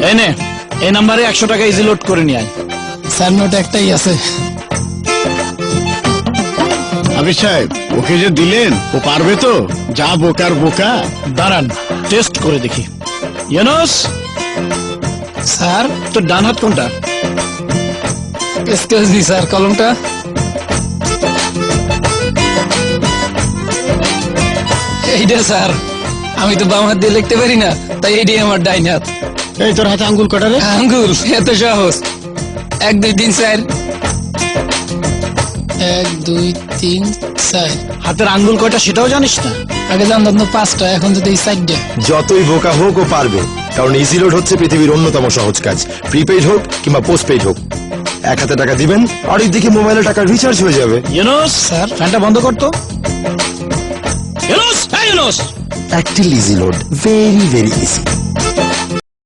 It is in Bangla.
এই নে, এই নাম্বারে 100 টাকা ইজি লোড করে নিয়ে আয়। স্যার নোট একটাই আছে। আবির সাহেব, ওকে যে দিলেন ও পারবে তো? যা বোকার বোকা। দাঁড়ান, টেস্ট করে দেখি। ইউনুস, স্যার তোর ডান হাত কোনটা? এক্সকিউজ মি স্যার, কলমটা। এইটা স্যার, আমি তো বাম হাত দিয়ে লিখতে পারি না, তাই এইটাই আমার ডাইন হাত। এই তোর হাতে আঙ্গুল কটা রে? আঙ্গুল এত সহজ। 1 2 3 4। 1 2 3 4। হাতের আঙ্গুল কয়টা সেটাও জানিস না? আগে জানতাম তো 5টা, এখন যদি 4টা। যতই বোকা হোক ও পারবে, কারণ ইজি লোড হচ্ছে পৃথিবীর অন্যতম সহজ কাজ। প্রিপেইড হোক কিংবা পোস্টপেইড হোক, এক হাতে টাকা দিবেন আর দিকে মোবাইলে টাকা রিচার্জ হয়ে যাবে। ইউনুস স্যার। ফ্যানটা বন্ধ করতো। ইউনুস, এই Yunus, active easy load, very very easy.